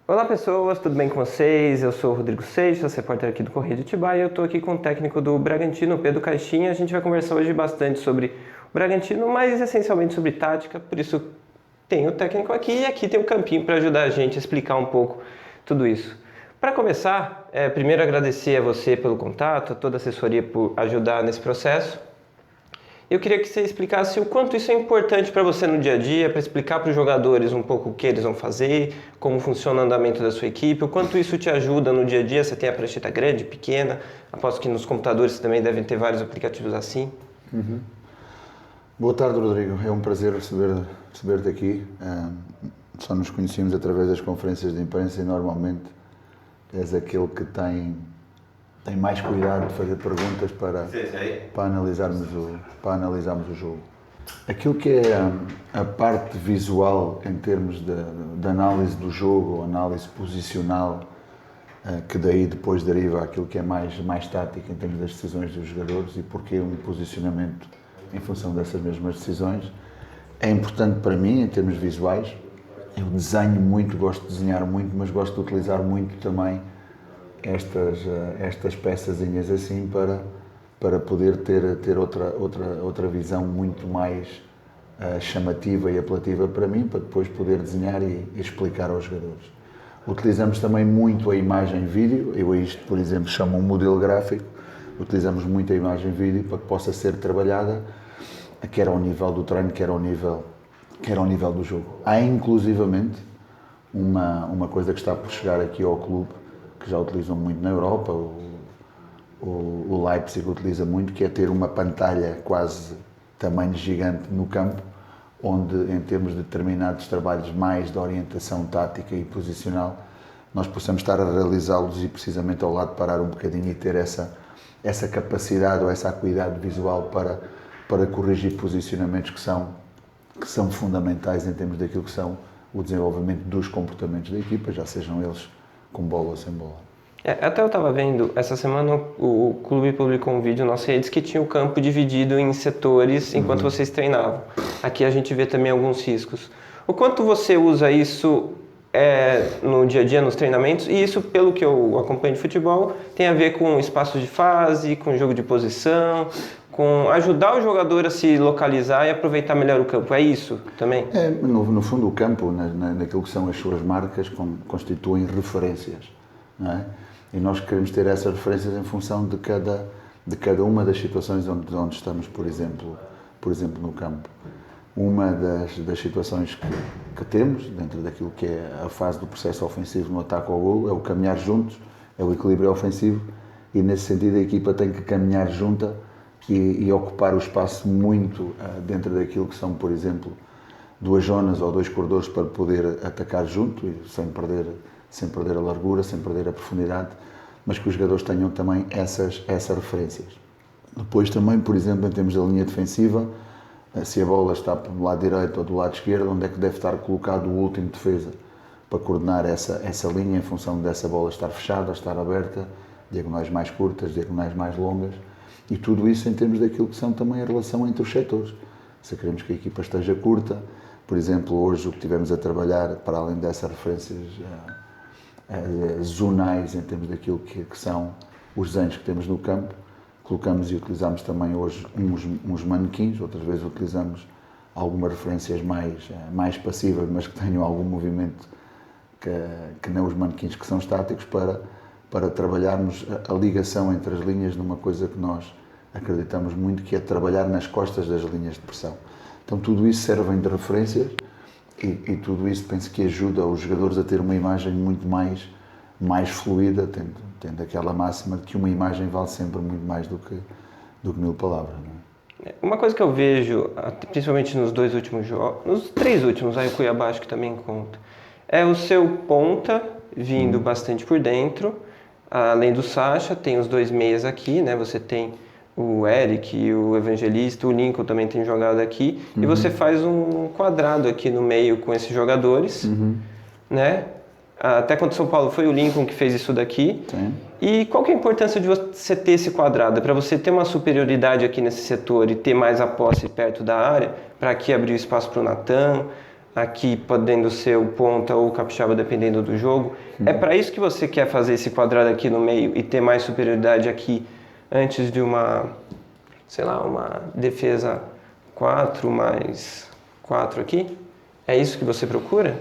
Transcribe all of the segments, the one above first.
Olá pessoas, tudo bem com vocês? Eu sou o Rodrigo Seixas, repórter aqui do Correio de Atibaia, e eu estou aqui com o técnico do Bragantino, Pedro Caixinha. A gente vai conversar hoje bastante sobre o Bragantino, mas essencialmente sobre tática, por isso tem o técnico aqui e aqui tem o Campinho para ajudar a gente a explicar um pouco tudo isso. Para começar, primeiro agradecer a você pelo contato, a toda a assessoria por ajudar nesse processo. Eu queria que você explicasse o quanto isso é importante para você no dia a dia, para explicar para os jogadores um pouco o que eles vão fazer, como funciona o andamento da sua equipe, o quanto isso te ajuda no dia a dia. Você tem a prancheta grande, pequena, aposto que nos computadores também devem ter vários aplicativos assim. Boa tarde, Rodrigo. É um prazer receber-te aqui. Só nos conhecemos através das conferências de imprensa e normalmente és aquele que tem mais cuidado de fazer perguntas para analisarmos o jogo. Aquilo que é a parte visual em termos de análise do jogo, análise posicional, que daí depois deriva aquilo que é mais tático em termos das decisões dos jogadores e porque um posicionamento em função dessas mesmas decisões, é importante para mim em termos visuais. Eu desenho muito, gosto de desenhar muito, mas gosto de utilizar muito também estas peçazinhas assim para poder ter outra visão muito mais chamativa e apelativa para mim, para depois poder desenhar e explicar aos jogadores. Utilizamos também muito a imagem-vídeo, eu a isto, por exemplo, chamo um modelo gráfico, utilizamos muito a imagem-vídeo para que possa ser trabalhada, quer ao nível do treino, quer ao nível do jogo. Há inclusivamente uma coisa que está por chegar aqui ao clube, que já utilizam muito na Europa, o Leipzig utiliza muito, que é ter uma pantalha quase tamanho gigante no campo, onde em termos de determinados trabalhos mais de orientação tática e posicional, nós possamos estar a realizá-los e precisamente ao lado parar um bocadinho e ter essa capacidade ou essa acuidade visual para corrigir posicionamentos que são fundamentais em termos daquilo que são o desenvolvimento dos comportamentos da equipa, já sejam eles com bola ou sem bola. Até eu estava vendo, essa semana o clube publicou um vídeo nas redes que tinha o campo dividido em setores enquanto vocês treinavam. Aqui a gente vê também alguns riscos. O quanto você usa isso no dia a dia, nos treinamentos, e isso, pelo que eu acompanho de futebol, tem a ver com espaços de fase, com jogo de posição, com ajudar o jogador a se localizar e aproveitar melhor o campo. É isso também? No fundo, o campo, naquilo que são as suas marcas, constituem referências, não é? E nós queremos ter essas referências em função de cada uma das situações onde estamos, por exemplo, no campo. Uma das situações que temos, dentro daquilo que é a fase do processo ofensivo no ataque ao golo, é o caminhar juntos, é o equilíbrio ofensivo, e nesse sentido a equipa tem que caminhar junta e ocupar o espaço muito dentro daquilo que são, por exemplo, duas zonas ou dois corredores para poder atacar junto, sem perder a largura, sem perder a profundidade, mas que os jogadores tenham também essas referências. Depois também, por exemplo, em termos da linha defensiva, se a bola está do lado direito ou do lado esquerdo, onde é que deve estar colocado o último defesa para coordenar essa linha em função dessa bola estar fechada, estar aberta, diagonais mais curtas, diagonais mais longas, e tudo isso em termos daquilo que são também a relação entre os setores. Se queremos que a equipa esteja curta, por exemplo, hoje o que tivemos a trabalhar, para além dessas referências zonais em termos daquilo que são os desenhos que temos no campo, colocamos e utilizamos também hoje uns manequins, outras vezes utilizamos algumas referências mais passivas, mas que tenham algum movimento que não os manequins que são estáticos, para trabalharmos a ligação entre as linhas numa coisa que nós acreditamos muito, que é trabalhar nas costas das linhas de pressão. Então tudo isso serve de referências e tudo isso penso que ajuda os jogadores a ter uma imagem muito mais fluida, tendo aquela máxima de que uma imagem vale sempre muito mais do que 1000 palavras. Não é? Uma coisa que eu vejo, principalmente nos 2 últimos jogos, nos 3 últimos, aí o Cuiabá acho que também conta, é o seu ponta vindo bastante por dentro, além do Sacha, tem os 2 meias aqui, né? Você tem o Eric e o Evangelista, o Lincoln também tem jogado aqui, e você faz um quadrado aqui no meio com esses jogadores, né? Até quando o São Paulo foi o Lincoln que fez isso daqui. Sim. E qual que é a importância de você ter esse quadrado? Para você ter uma superioridade aqui nesse setor e ter mais a posse perto da área, para aqui abrir espaço para o Natan, aqui podendo ser o ponta ou o capixaba, dependendo do jogo. É para isso que você quer fazer esse quadrado aqui no meio e ter mais superioridade aqui antes de uma, sei lá, uma defesa 4 mais 4 aqui? É isso que você procura?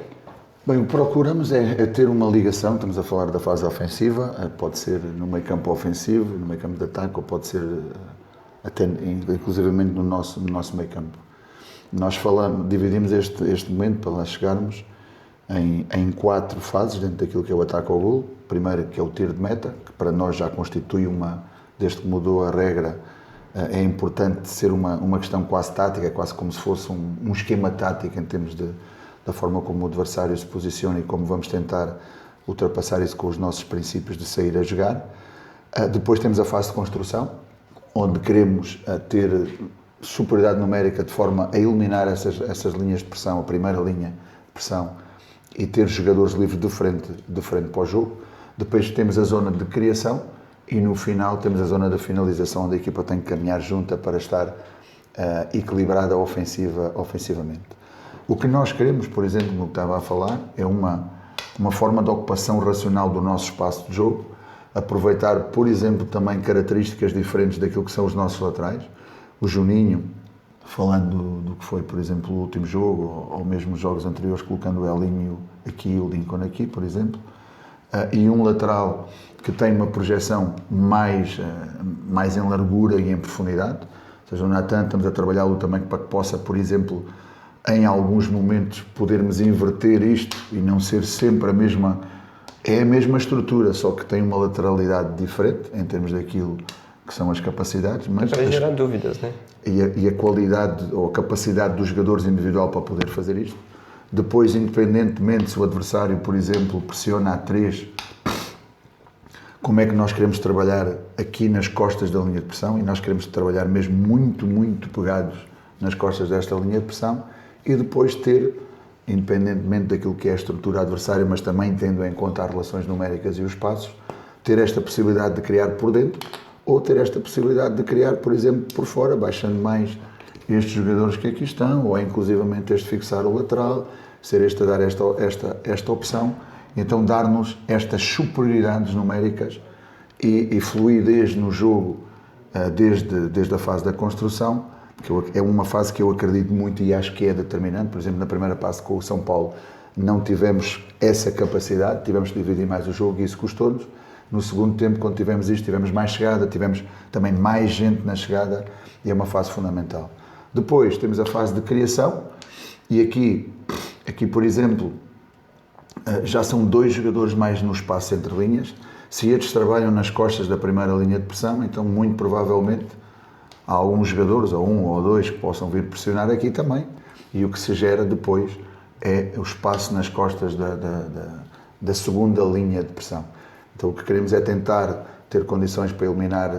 Bem, o que procuramos é ter uma ligação, estamos a falar da fase ofensiva, pode ser no meio campo ofensivo, no meio campo de ataque, ou pode ser até inclusivamente no nosso meio campo. Nós dividimos este momento para lá chegarmos em 4 fases dentro daquilo que é o ataque ao golo. Primeiro, que é o tiro de meta, que para nós já constitui desde que mudou a regra, é importante ser uma questão quase tática, quase como se fosse um esquema tático em termos da forma como o adversário se posiciona e como vamos tentar ultrapassar isso com os nossos princípios de sair a jogar. Depois temos a fase de construção, onde queremos ter superioridade numérica de forma a eliminar essas linhas de pressão, a primeira linha de pressão, e ter jogadores livres de frente para o jogo. Depois temos a zona de criação e no final temos a zona de finalização, onde a equipa tem que caminhar junta para estar equilibrada ofensivamente. O que nós queremos, por exemplo, no que estava a falar, é uma forma de ocupação racional do nosso espaço de jogo, aproveitar, por exemplo, também características diferentes daquilo que são os nossos laterais. O Juninho, falando do que foi, por exemplo, o último jogo, ou mesmo os jogos anteriores, colocando o Elinho aqui e o Lincoln aqui, por exemplo, e um lateral que tem uma projeção mais em largura e em profundidade, ou seja, o Natan, estamos a trabalhá-lo também para que possa, por exemplo, em alguns momentos podermos inverter isto e não ser sempre a mesma estrutura, só que tem uma lateralidade diferente em termos daquilo que são as capacidades, mas para gerar dúvidas, né? E a qualidade ou a capacidade dos jogadores individual para poder fazer isto. Depois, independentemente se o adversário, por exemplo, pressiona a 3, como é que nós queremos trabalhar aqui nas costas da linha de pressão, e nós queremos trabalhar mesmo muito, muito pegados nas costas desta linha de pressão, e depois ter, independentemente daquilo que é a estrutura adversária, mas também tendo em conta as relações numéricas e os espaços, ter esta possibilidade de criar por dentro, ou ter esta possibilidade de criar, por exemplo, por fora, baixando mais estes jogadores que aqui estão, ou inclusivamente este fixar o lateral, ser este a dar esta opção, e então dar-nos estas superioridades numéricas e fluidez no jogo desde a fase da construção, que é uma fase que eu acredito muito e acho que é determinante. Por exemplo, na primeira fase com o São Paulo não tivemos essa capacidade, tivemos de dividir mais o jogo e isso custou-nos. No segundo tempo, quando tivemos isto, tivemos mais chegada, tivemos também mais gente na chegada e é uma fase fundamental. Depois temos a fase de criação e aqui por exemplo, já são 2 jogadores mais no espaço entre linhas. Se estes trabalham nas costas da primeira linha de pressão, então muito provavelmente há alguns jogadores, ou 1 ou 2, que possam vir pressionar aqui também, e o que se gera depois é o espaço nas costas da segunda linha de pressão. Então o que queremos é tentar ter condições para eliminar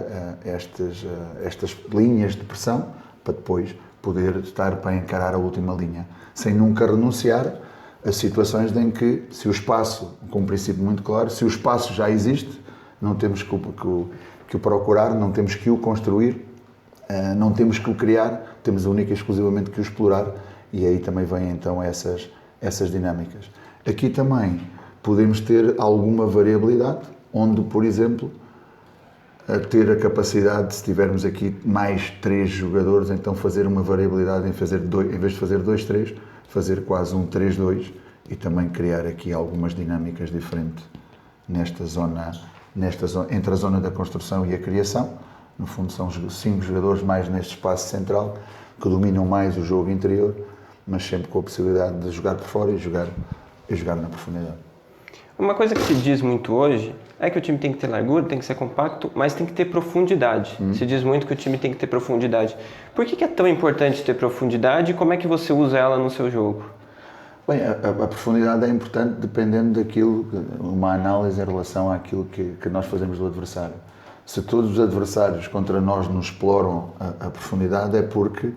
estas linhas de pressão, para depois poder estar para encarar a última linha, sem nunca renunciar a situações em que, se o espaço, com um princípio muito claro, se o espaço já existe, não temos que o procurar, não temos que o construir, não temos que o criar, temos única e exclusivamente que o explorar, e aí também vêm então essas dinâmicas. Aqui também podemos ter alguma variabilidade, onde, por exemplo, ter a capacidade, se tivermos aqui mais 3 jogadores, então fazer uma variabilidade em vez de fazer 2-3, fazer quase um 3-2 e também criar aqui algumas dinâmicas diferentes nesta zona, entre a zona da construção e a criação. No fundo são 5 jogadores mais neste espaço central que dominam mais o jogo interior, mas sempre com a possibilidade de jogar por fora e jogar na profundidade. Uma coisa que se diz muito hoje é que o time tem que ter largura, tem que ser compacto, mas tem que ter profundidade. Se diz muito que o time tem que ter profundidade. Por que é tão importante ter profundidade e como é que você usa ela no seu jogo? Bem, a profundidade é importante dependendo daquilo, uma análise em relação àquilo que nós fazemos do adversário. Se todos os adversários contra nós nos exploram a profundidade, é porque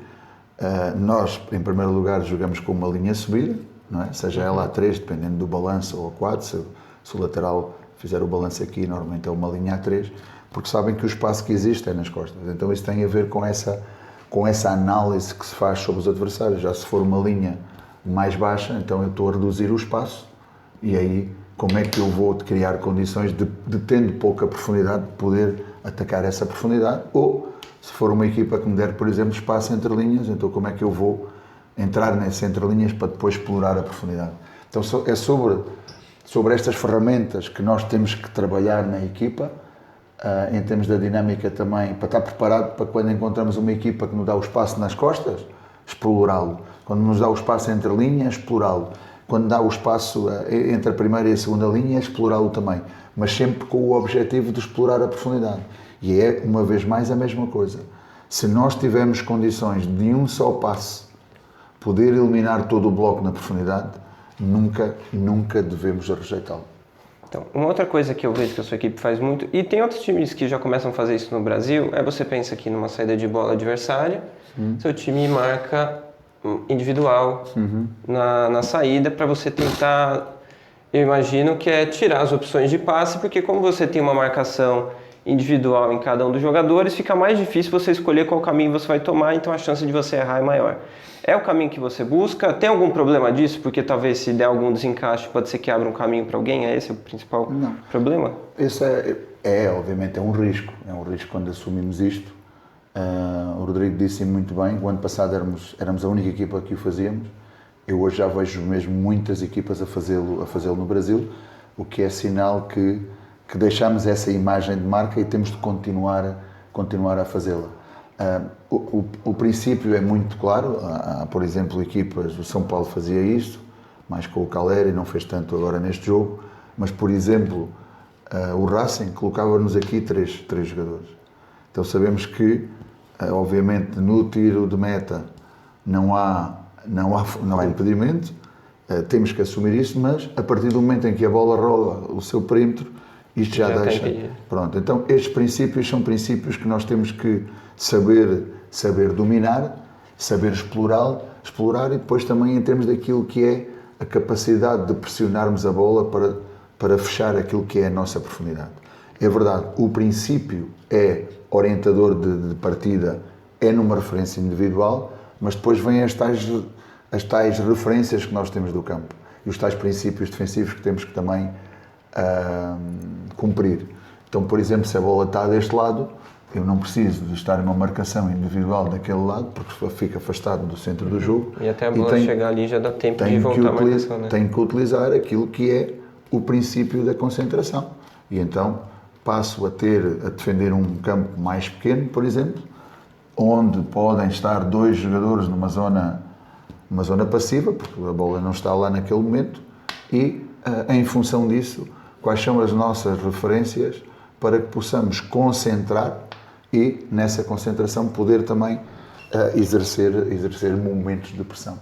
nós, em primeiro lugar, jogamos com uma linha a subir, não é? Seja ela a 3, dependendo do balanço, ou a 4, se o lateral fizer o balanço aqui, normalmente é uma linha a 3, porque sabem que o espaço que existe é nas costas. Então isso tem a ver com essa análise que se faz sobre os adversários. Já se for uma linha mais baixa, então eu estou a reduzir o espaço e aí como é que eu vou criar condições de tendo pouca profundidade, poder atacar essa profundidade, ou se for uma equipa que me der, por exemplo, espaço entre linhas, então como é que eu vou entrar nessas entrelinhas para depois explorar a profundidade. Então é sobre estas ferramentas que nós temos que trabalhar na equipa, em termos da dinâmica também, para estar preparado para quando encontramos uma equipa que nos dá o espaço nas costas, explorá-lo. Quando nos dá o espaço entre linhas, explorá-lo. Quando dá o espaço entre a primeira e a segunda linha, explorá-lo também. Mas sempre com o objetivo de explorar a profundidade. E é, uma vez mais, a mesma coisa. Se nós tivermos condições de um só passe poder eliminar todo o bloco na profundidade, nunca devemos rejeitá-lo. Então, uma outra coisa que eu vejo que a sua equipe faz muito, e tem outros times que já começam a fazer isso no Brasil, é você pensa aqui numa saída de bola adversária, seu time marca individual na saída para você tentar, eu imagino que é tirar as opções de passe, porque como você tem uma marcação individual em cada um dos jogadores, fica mais difícil você escolher qual caminho você vai tomar, então a chance de você errar é maior. É o caminho que você busca? Tem algum problema disso? Porque talvez se der algum desencaixe pode ser que abra um caminho para alguém? É esse o principal problema? Esse obviamente, é um risco. É um risco quando assumimos isto. O Rodrigo disse muito bem, o ano passado éramos a única equipa que o fazíamos. Eu hoje já vejo mesmo muitas equipas a fazê-lo no Brasil, o que é sinal que deixamos essa imagem de marca e temos de continuar a fazê-la. O princípio é muito claro. Há, por exemplo, equipas, o São Paulo fazia isto, mais com o Calera, e não fez tanto agora neste jogo, mas, por exemplo, o Racing colocava-nos aqui três jogadores. Então sabemos que, obviamente, no tiro de meta não há impedimento, temos que assumir isso, mas a partir do momento em que a bola rola o seu perímetro, isto já deixa. Pronto, então estes princípios são princípios que nós temos que saber dominar, saber explorar e depois também em termos daquilo que é a capacidade de pressionarmos a bola para fechar aquilo que é a nossa profundidade. É verdade, o princípio é orientador de partida, é numa referência individual, mas depois vêm as tais referências que nós temos do campo e os tais princípios defensivos que temos que também cumprir. Então, por exemplo, se a bola está deste lado, eu não preciso de estar numa marcação individual daquele lado, porque fica afastado do centro do jogo. E até a bola chegar ali já dá tempo de voltar a marcação, né? Tenho que utilizar aquilo que é o princípio da concentração. E então passo a defender um campo mais pequeno, por exemplo, onde podem estar dois jogadores numa zona passiva, porque a bola não está lá naquele momento, e em função disso, quais são as nossas referências para que possamos concentrar e, nessa concentração, poder também exercer momentos de pressão.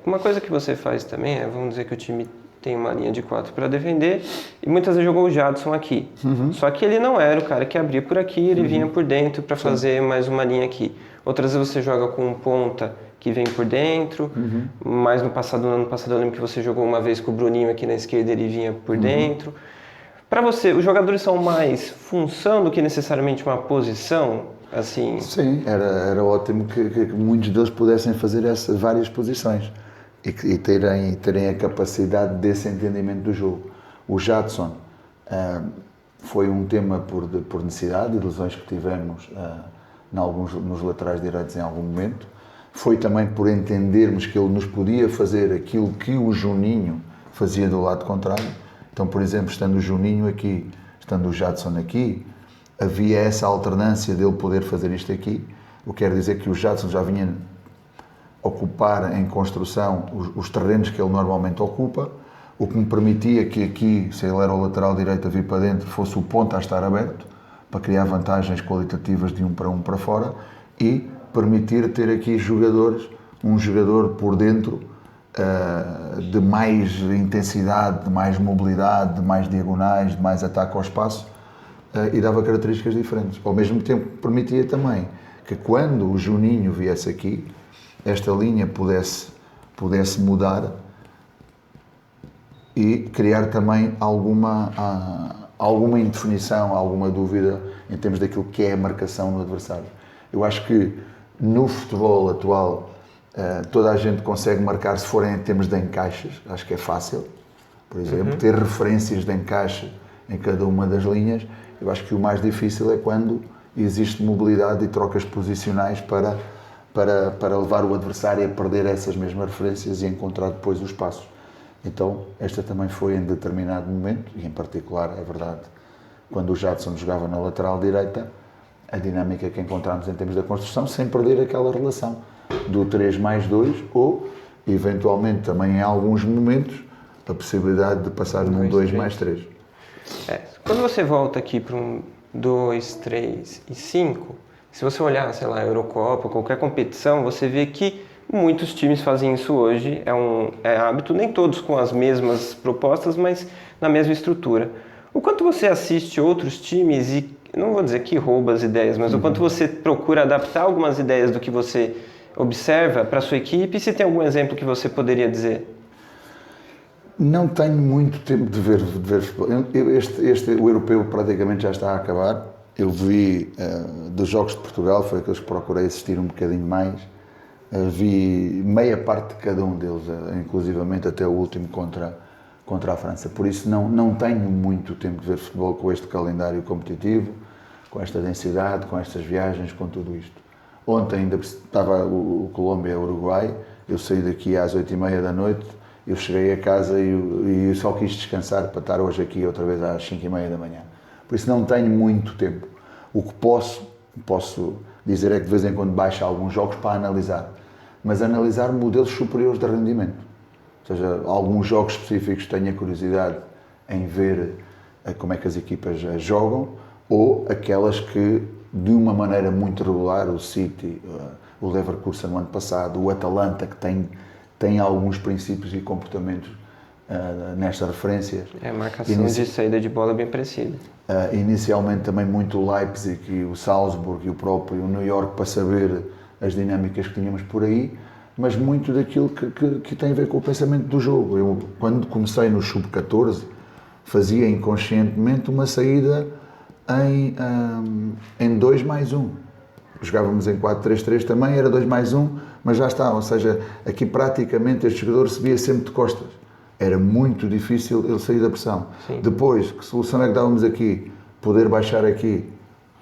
Uma coisa que você faz também é, vamos dizer que o time tem uma linha de 4 para defender e muitas vezes jogou o Jadson aqui. Só que ele não era o cara que abria por aqui, ele vinha por dentro para fazer mais uma linha aqui. Outras vezes você joga com um ponta que vem por dentro, mas no ano passado eu lembro que você jogou uma vez com o Bruninho aqui na esquerda, ele vinha por dentro. Para você, os jogadores são mais função do que necessariamente uma posição? Assim? Sim, era ótimo que muitos deles pudessem fazer essas várias posições e terem a capacidade desse entendimento do jogo. O Jadson foi um tema por necessidade de lesões que tivemos nos laterais direitos em algum momento. Foi também por entendermos que ele nos podia fazer aquilo que o Juninho fazia do lado contrário. Então, por exemplo, estando o Juninho aqui, estando o Jadson aqui, havia essa alternância dele poder fazer isto aqui, o que quer dizer que o Jadson já vinha ocupar em construção os terrenos que ele normalmente ocupa, o que me permitia que aqui, se ele era o lateral direito a vir para dentro, fosse o ponta a estar aberto, para criar vantagens qualitativas de um para fora e permitir ter aqui um jogador por dentro de mais intensidade, de mais mobilidade, de mais diagonais, de mais ataque ao espaço e dava características diferentes. Ao mesmo tempo permitia também que quando o Juninho viesse aqui, esta linha pudesse mudar e criar também alguma indefinição, alguma dúvida em termos daquilo que é a marcação no adversário. Eu acho que no futebol atual Toda a gente consegue marcar se forem em termos de encaixes, acho que é fácil, por exemplo, ter referências de encaixe em cada uma das linhas. Eu acho que o mais difícil é quando existe mobilidade e trocas posicionais para levar o adversário a perder essas mesmas referências e encontrar depois os passos. Então, esta também foi em determinado momento, e em particular, é verdade, quando o Jadson jogava na lateral direita, a dinâmica que encontramos em termos da construção, sem perder aquela relação do 3+2 ou, eventualmente, também em alguns momentos, a possibilidade de passar num 2+3. Quando você volta aqui para um 2, 3 e 5, se você olhar, sei lá, Eurocopa, qualquer competição, você vê que muitos times fazem isso hoje, é hábito, nem todos com as mesmas propostas, mas na mesma estrutura. O quanto você assiste outros times e, não vou dizer que rouba as ideias, mas o quanto você procura adaptar algumas ideias do que você observa para a sua equipe, e se tem algum exemplo que você poderia dizer? Não tenho muito tempo de ver futebol. O europeu praticamente já está a acabar. Eu vi dos jogos de Portugal, foi aqueles que procurei assistir um bocadinho mais. Vi meia parte de cada um deles, inclusivamente até o último contra a França. Por isso não tenho muito tempo de ver futebol com este calendário competitivo, com esta densidade, com estas viagens, com tudo isto. Ontem ainda estava o Colômbia-Uruguai, eu saí daqui às 8h30 da noite, eu cheguei a casa e só quis descansar para estar hoje aqui outra vez às 5h30 da manhã. Por isso não tenho muito tempo. O que posso dizer é que de vez em quando baixo alguns jogos para analisar, mas analisar modelos superiores de rendimento. Ou seja, alguns jogos específicos tenho a curiosidade em ver como é que as equipas jogam, ou aquelas que, de uma maneira muito regular, o City, o Leverkusen no ano passado, o Atalanta, que tem alguns princípios e comportamentos nestas referências. A marcação de saída de bola é bem parecida. Inicialmente também muito o Leipzig e o Salzburg e o próprio New York, para saber as dinâmicas que tínhamos por aí, mas muito daquilo que tem a ver com o pensamento do jogo. Eu, quando comecei no Sub-14, fazia inconscientemente uma saída em 2+1. Jogávamos em 4-3-3 também, era 2+1, mas já está. Ou seja, aqui praticamente este jogador recebia sempre de costas. Era muito difícil ele sair da pressão. Sim. Depois, que solução é que dávamos aqui? Poder baixar aqui.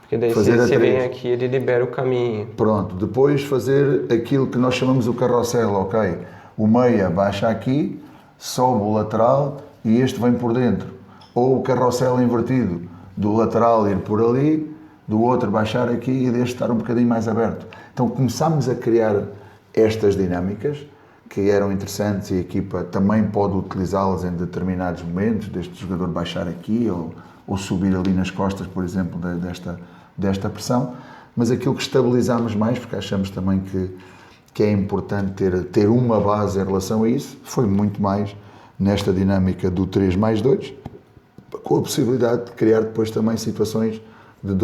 Porque daí se você vem aqui, ele libera o caminho. Pronto, depois fazer aquilo que nós chamamos o carrossel, ok? O meia baixa aqui, sobe o lateral e este vem por dentro. Ou o carrossel invertido, do lateral ir por ali, do outro baixar aqui e deste estar um bocadinho mais aberto. Então começámos a criar estas dinâmicas que eram interessantes, e a equipa também pode utilizá-las em determinados momentos, deste jogador baixar aqui ou subir ali nas costas, por exemplo, desta pressão, mas aquilo que estabilizámos mais, porque achamos também que é importante ter uma base em relação a isso, foi muito mais nesta dinâmica do 3+2, com a possibilidade de criar depois também situações de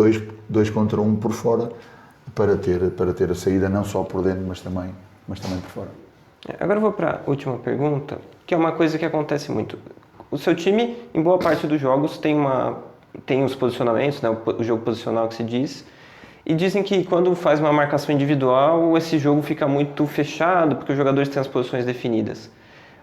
2 contra 1 por fora, para ter a saída não só por dentro, mas também por fora. Agora eu vou para a última pergunta, que é uma coisa que acontece muito. O seu time, em boa parte dos jogos, tem os posicionamentos, né, o jogo posicional que se diz, e dizem que quando faz uma marcação individual, esse jogo fica muito fechado, porque os jogadores têm as posições definidas.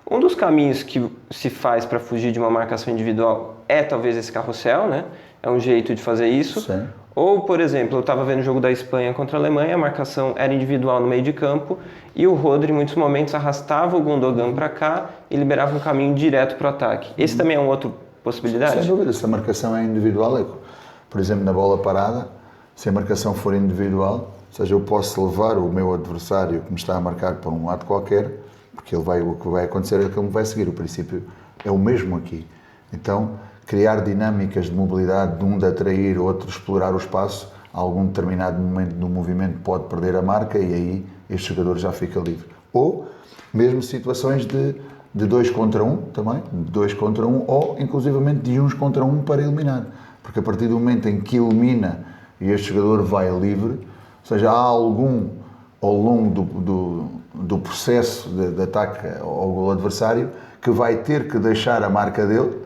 Um dos caminhos que se faz para fugir de uma marcação individual é talvez esse carrossel, né? É um jeito de fazer isso. Sim. Ou, por exemplo, eu estava vendo o jogo da Espanha contra a Alemanha, a marcação era individual no meio de campo e o Rodri, em muitos momentos, arrastava o Gundogan para cá e liberava um caminho direto para o ataque. Esse também é uma outra possibilidade? Sem dúvida, se a marcação é individual, por exemplo, na bola parada, se a marcação for individual, ou seja, eu posso levar o meu adversário que me está a marcar para um lado qualquer, porque o que vai acontecer é que ele me vai seguir. O princípio é o mesmo aqui. Então, criar dinâmicas de mobilidade, de um de atrair, outro de explorar o espaço, a algum determinado momento do movimento pode perder a marca e aí este jogador já fica livre. Ou mesmo situações de 2 contra 1 também, de 2 contra 1, ou inclusivamente de 1 contra 1 para eliminar. Porque a partir do momento em que elimina e este jogador vai livre, ou seja, há algum ao longo do processo de ataque ao golo adversário que vai ter que deixar a marca dele,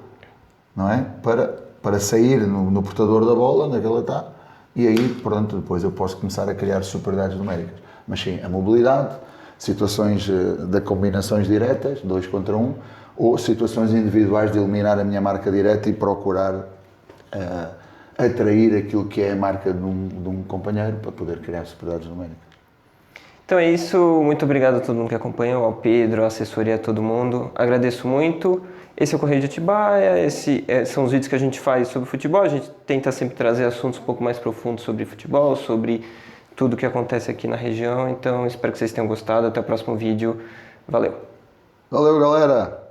não é? Para sair no portador da bola, naquela está, e aí, pronto, depois eu posso começar a criar superioridades numéricas. Mas sim, a mobilidade, situações de combinações diretas, 2 contra 1, ou situações individuais de eliminar a minha marca direta e procurar atrair aquilo que é a marca de um companheiro para poder criar superioridades numéricas. Então é isso, muito obrigado a todo mundo que acompanhou, ao Pedro, à assessoria, a todo mundo. Agradeço muito. Esse é o Correio de Atibaia, são os vídeos que a gente faz sobre futebol. A gente tenta sempre trazer assuntos um pouco mais profundos sobre futebol, sobre tudo que acontece aqui na região. Então espero que vocês tenham gostado. Até o próximo vídeo. Valeu! Valeu, galera!